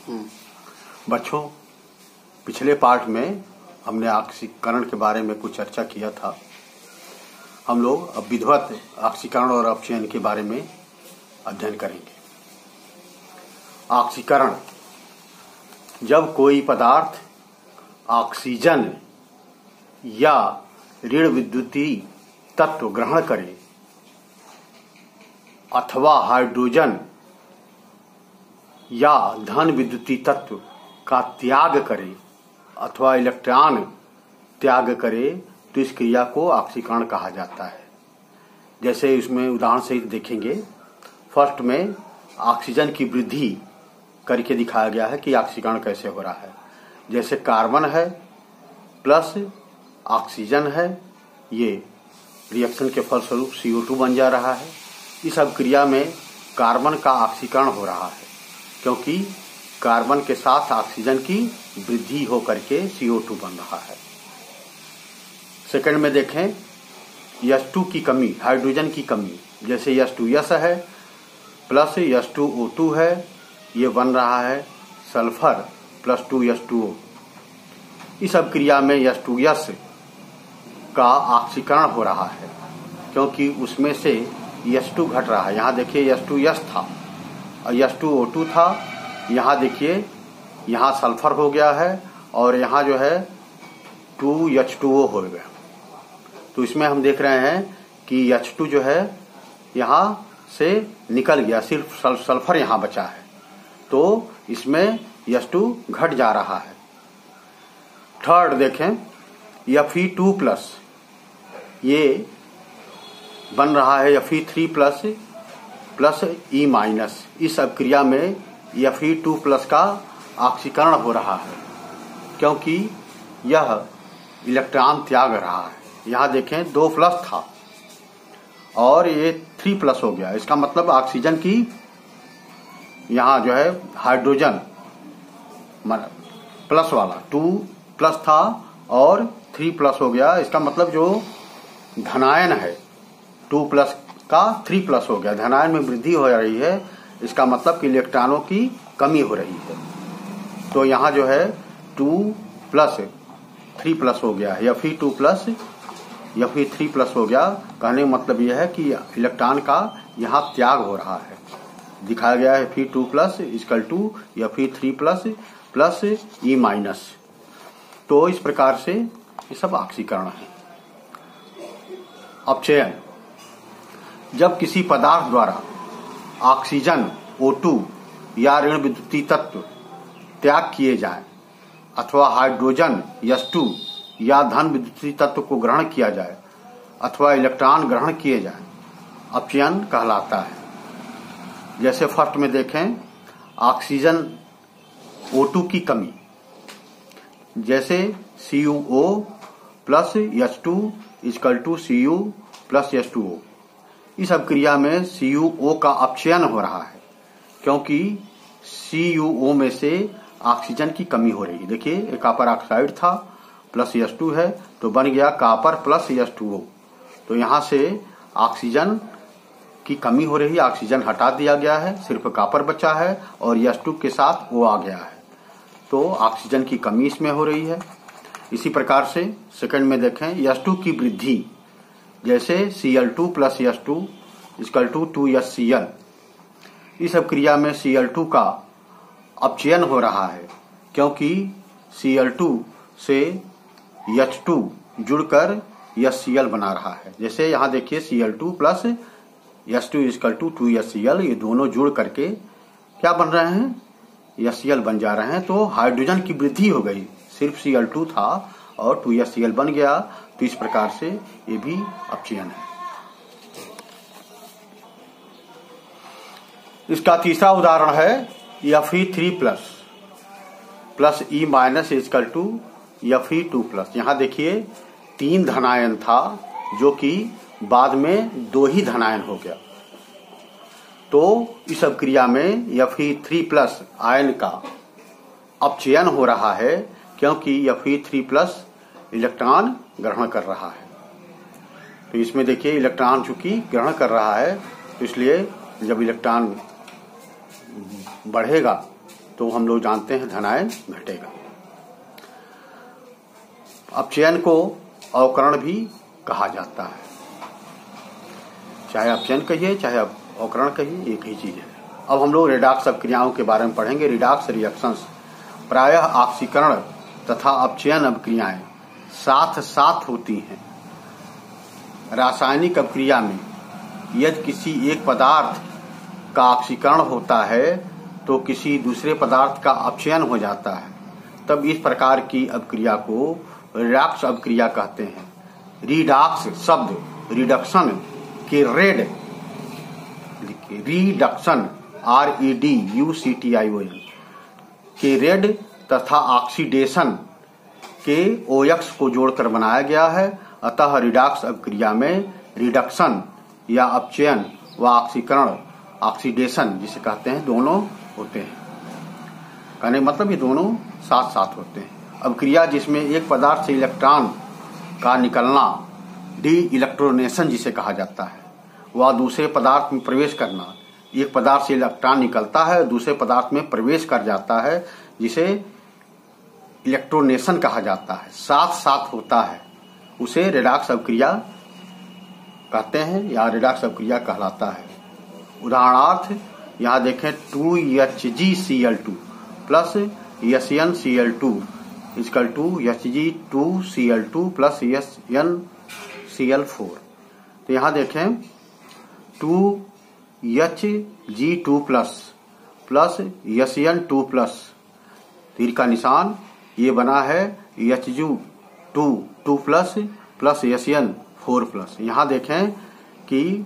बच्चों, पिछले पार्ट में हमने ऑक्सीकरण के बारे में कुछ चर्चा किया था। हम लोग अब विधिवत ऑक्सीकरण और अपचयन के बारे में अध्ययन करेंगे। ऑक्सीकरण, जब कोई पदार्थ ऑक्सीजन या ऋण विद्युतीय तत्व ग्रहण करे अथवा हाइड्रोजन या धन विद्युतीय तत्व का त्याग करे अथवा इलेक्ट्रॉन त्याग करे तो इस क्रिया को ऑक्सीकरण कहा जाता है। जैसे इसमें उदाहरण सहित देखेंगे। फर्स्ट में ऑक्सीजन की वृद्धि करके दिखाया गया है कि ऑक्सीकरण कैसे हो रहा है। जैसे कार्बन है प्लस ऑक्सीजन है, ये रिएक्शन के फलस्वरूप CO2 बन जा रहा है। इस अभिक्रिया में कार्बन का ऑक्सीकरण हो रहा है क्योंकि कार्बन के साथ ऑक्सीजन की वृद्धि होकर के CO2 बन रहा है। सेकंड में देखें H2 की कमी, हाइड्रोजन की कमी। जैसे H2S है प्लस H2O2 है, ये बन रहा है सल्फर प्लस 2H2O। इस अभिक्रिया में H2S का ऑक्सीकरण हो रहा है क्योंकि उसमें से H2 घट रहा है। यहाँ देखिए H2S था और H2O2 था, यहाँ देखिए यहाँ सल्फर हो गया है और यहाँ जो है 2H2O हो गया। तो इसमें हम देख रहे हैं कि H2 जो है यहाँ से निकल गया, सिर्फ सल्फर यहाँ बचा है, तो इसमें H2 घट जा रहा है। थर्ड देखें Fe2+, ये बन रहा है Fe3+ प्लस E-। इस अभिक्रिया में Fe2+ का ऑक्सीकरण हो रहा है क्योंकि यह इलेक्ट्रॉन त्याग रहा है। यहाँ देखें 2+ था और ये 3+ हो गया। इसका मतलब ऑक्सीजन की यहाँ जो है हाइड्रोजन प्लस वाला 2+ था और 3+ हो गया। इसका मतलब जो धनायन है 2+ का 3+ हो गया, धनायन में वृद्धि हो रही है। इसका मतलब कि इलेक्ट्रॉनों की कमी हो रही है। तो यहाँ जो है 2+ 3+ हो गया, Fe2+ Fe3+ हो गया। कहने का मतलब यह है कि इलेक्ट्रॉन का यहाँ त्याग हो रहा है। दिखाया गया है Fe2+ = Fe3+ प्लस E-। तो इस प्रकार से ये सब ऑक्सीकरण है। अपचयन, जब किसी पदार्थ द्वारा ऑक्सीजन O2 या ऋण विद्युतीय तत्व त्याग किए जाएं अथवा हाइड्रोजन H2 या धन विद्युतीय तत्व को ग्रहण किया जाए अथवा इलेक्ट्रॉन ग्रहण किए जाएं, अपचयन कहलाता है। जैसे फर्स्ट में देखें ऑक्सीजन O2 की कमी। जैसे CuO plus H2 = Cu plus H2O। इस अभिक्रिया में CuO का अपचयन हो रहा है क्योंकि CuO में से ऑक्सीजन की कमी हो रही है। देखिए एक कॉपर ऑक्साइड था प्लस H2 है तो बन गया कॉपर प्लस H2O। तो यहाँ से ऑक्सीजन की कमी हो रही है, ऑक्सीजन हटा दिया गया है, सिर्फ कॉपर बचा है और H2 के साथ O आ गया है, तो ऑक्सीजन की कमी इसमें हो रही है। इसी प्रकार से सेकंड में देखें H2 की वृद्धि। जैसे Cl2 प्लस H2 = 2HCl। इस अभिक्रिया में Cl2 का अपचयन हो रहा है क्योंकि Cl2 से H2 जुड़कर HCl बना रहा है। जैसे यहाँ देखिए Cl2 प्लस H2 = 2HCl, ये दोनों जुड़ करके क्या बन रहे हैं, HCl बन जा रहे हैं। तो हाइड्रोजन की वृद्धि हो गई, सिर्फ Cl2 था और 2HCl बन गया। तो इस प्रकार से ये भी अपचयन है। इसका तीसरा उदाहरण है Fe3+ प्लस E- = Fe2+। यहाँ देखिए 3 धनायन था जो कि बाद में 2 ही धनायन हो गया। तो इस अभिक्रिया में Fe3+ आयन का अपचयन हो रहा है क्योंकि Fe3+ इलेक्ट्रॉन ग्रहण कर रहा है। तो इसमें देखिए इलेक्ट्रॉन चूंकि ग्रहण कर रहा है तो इसलिए जब इलेक्ट्रॉन बढ़ेगा तो हम लोग जानते हैं धनायन घटेगा। अपचयन को अवकरण भी कहा जाता है, चाहे अपचयन कहिए चाहे अवकरण कहिए, एक ही चीज है। अब हम लोग रिडॉक्स अभिक्रियाओं के बारे में पढ़ेंगे। रिडॉक्स रिएक्शंस प्रायः ऑक्सीकरण तथा अपचयन अभिक्रियाएं साथ साथ होती हैं। रासायनिक अभिक्रिया में यदि किसी एक पदार्थ का ऑक्सीकरण होता है तो किसी दूसरे पदार्थ का अपचयन हो जाता है, तब इस प्रकार की अभिक्रिया को रिडॉक्स अभिक्रिया कहते हैं। रिडॉक्स शब्द रिडक्शन के रिडक्शन REDUCTION के रेड तथा ऑक्सीडेशन के OX को जोड़कर बनाया गया है। अतः रिडॉक्स अभिक्रिया में रिडक्शन या अपचयन व ऑक्सीकरण ऑक्सीडेशन जिसे कहते हैं दोनों होते हैं। कहने मतलब ये दोनों साथ साथ होते हैं। अभिक्रिया जिसमें एक पदार्थ से इलेक्ट्रॉन का निकलना डी इलेक्ट्रोनेशन जिसे कहा जाता है, वह दूसरे पदार्थ में प्रवेश करना। एक पदार्थ से इलेक्ट्रॉन निकलता है दूसरे पदार्थ में प्रवेश कर जाता है जिसे इलेक्ट्रोनेशन कहा जाता है, साथ साथ होता है, उसे रिडॉक्स अभिक्रिया कहते हैं या रिडॉक्स अभिक्रिया कहलाता है। उदाहरणार्थ यहाँ देखें 2HgCl2 plus SnCl2 equal to Hg2Cl2 plus SnCl4। तो यहाँ देखें 2Hg2 प्लस Sn2 प्लस तीर का निशान ये बना है Hg2 प्लस Sn4 प्लस। यहाँ देखें कि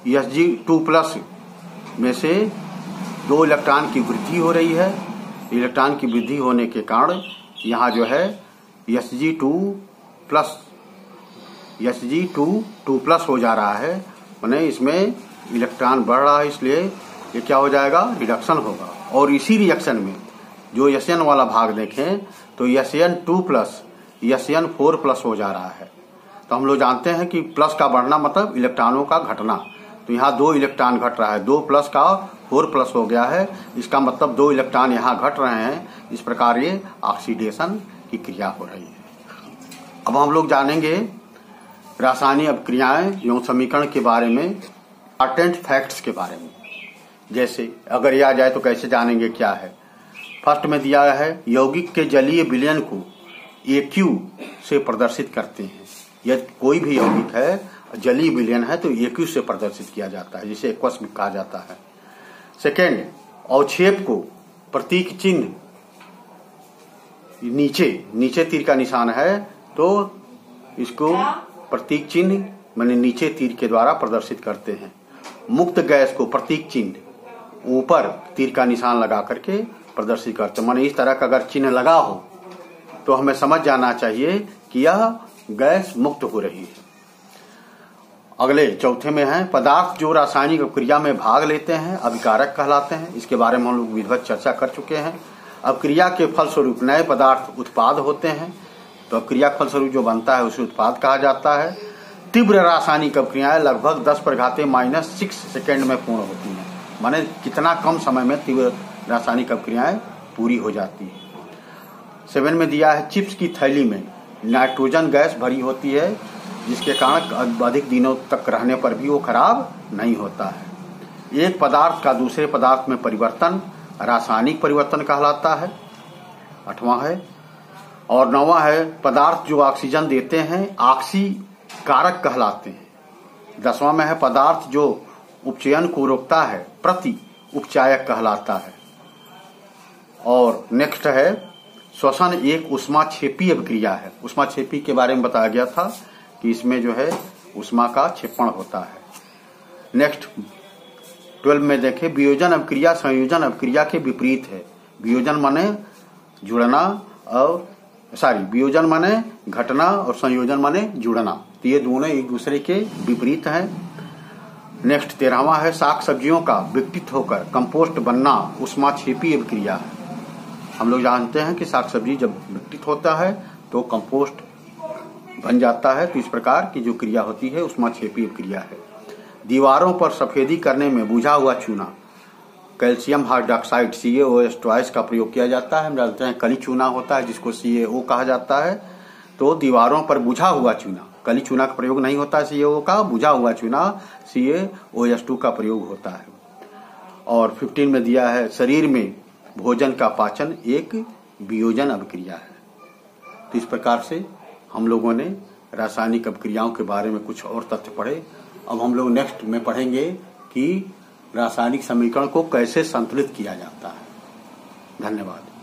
Hg2 प्लस में से 2 इलेक्ट्रॉन की वृद्धि हो रही है। इलेक्ट्रॉन की वृद्धि होने के कारण यहाँ जो है Hg2 प्लस हो जा रहा है, माने इसमें इलेक्ट्रॉन बढ़ रहा है, इसलिए ये क्या हो जाएगा, रिडक्शन होगा। और इसी रिएक्शन में जो Sn वाला भाग देखें तो Sn2 प्लस Sn4 प्लस हो जा रहा है। तो हम लोग जानते हैं कि प्लस का बढ़ना मतलब इलेक्ट्रॉनों का घटना। तो यहाँ 2 इलेक्ट्रॉन घट रहा है, 2 प्लस का 4 प्लस हो गया है, इसका मतलब 2 इलेक्ट्रॉन यहाँ घट रहे हैं। इस प्रकार ये ऑक्सीडेशन की क्रिया हो रही है। अब हम लोग जानेंगे रासायनिक अभिक्रियाएं एवं समीकरण के बारे में, इम्पॉर्टेंट फैक्ट्स के बारे में। जैसे अगर यह आ जाए तो कैसे जानेंगे क्या है। फर्स्ट में दिया है यौगिक के जलीय विलयन को AQ से प्रदर्शित करते हैं। यदि कोई भी यौगिक है जलीय विलयन है तो AQ से प्रदर्शित किया जाता है, जिसे एक्वस भी कहा जाता है। सेकेंड, अवक्षेप को प्रतीक चिन्ह नीचे तीर का निशान है तो इसको प्रतीक चिन्ह माने नीचे तीर के द्वारा प्रदर्शित करते हैं। मुक्त गैस को प्रतीक चिन्ह ऊपर तीर का निशान लगा करके प्रदर्शित करते हैं। माने इस तरह का अगर चिन्ह लगा हो तो हमें समझ जाना चाहिए कि यह गैस मुक्त हो रही है। अगले चौथे में है पदार्थ जो रासायनिक अभिक्रिया में भाग लेते हैं अभिकारक कहलाते हैं। इसके बारे में हम लोग विधिवत चर्चा कर चुके हैं। अभिक्रिया के फलस्वरूप नए पदार्थ उत्पाद होते हैं, तो अभिक्रिया के फलस्वरूप जो बनता है उसे उत्पाद कहा जाता है। तीव्र रासायनिक अभिक्रियाएं लगभग 10⁻⁻⁶ सेकेंड में पूर्ण होती हैं, माने कितना कम समय में तीव्र रासायनिक अभिक्रियाएं पूरी हो जाती है। 7 में दिया है चिप्स की थैली में नाइट्रोजन गैस भरी होती है, जिसके कारण अधिक दिनों तक रहने पर भी वो खराब नहीं होता है। एक पदार्थ का दूसरे पदार्थ में परिवर्तन रासायनिक परिवर्तन कहलाता है। 8वां है। और 9वां है पदार्थ जो ऑक्सीजन देते हैं ऑक्सीकारक कहलाते हैं। 10वां में है पदार्थ जो उपचयन को रोकता है प्रति उपचायक कहलाता है। और नेक्स्ट है श्वसन एक ऊष्माक्षेपी अभिक्रिया है। ऊष्माक्षेपी के बारे में बताया गया था कि इसमें जो है ऊष्मा का क्षेपण होता है। नेक्स्ट 12 में देखें वियोजन अभिक्रिया संयोजन अभिक्रिया के विपरीत है। वियोजन माने जुड़ना और वियोजन माने घटना और संयोजन माने जुड़ना, तो ये दोनों एक दूसरे के विपरीत हैं। नेक्स्ट 13वां है साग सब्जियों का विघटित होकर कंपोस्ट बनना ऊष्माक्षेपी अभिक्रिया है। हम लोग जानते हैं कि साग सब्जी जब विघटित होता है तो कंपोस्ट बन जाता है, तो इस प्रकार की जो क्रिया होती है ऊष्माक्षेपी अभिक्रिया है। दीवारों पर सफेदी करने में बुझा हुआ चूना कैल्शियम हाइड्रोक्साइड CaOH का प्रयोग किया जाता है। हम जानते हैं कली चूना होता है जिसको CaO कहा जाता है। तो दीवारों पर बुझा हुआ चूना, कली चूना का प्रयोग नहीं होता है CaO का, बुझा हुआ चूना CaOH का प्रयोग होता है। और 15 में दिया है शरीर में भोजन का पाचन एक वियोजन अभिक्रिया है। तो इस प्रकार से हम लोगों ने रासायनिक अभिक्रियाओं के बारे में कुछ और तथ्य पढ़े। अब हम लोग नेक्स्ट में पढ़ेंगे कि रासायनिक समीकरण को कैसे संतुलित किया जाता है। धन्यवाद।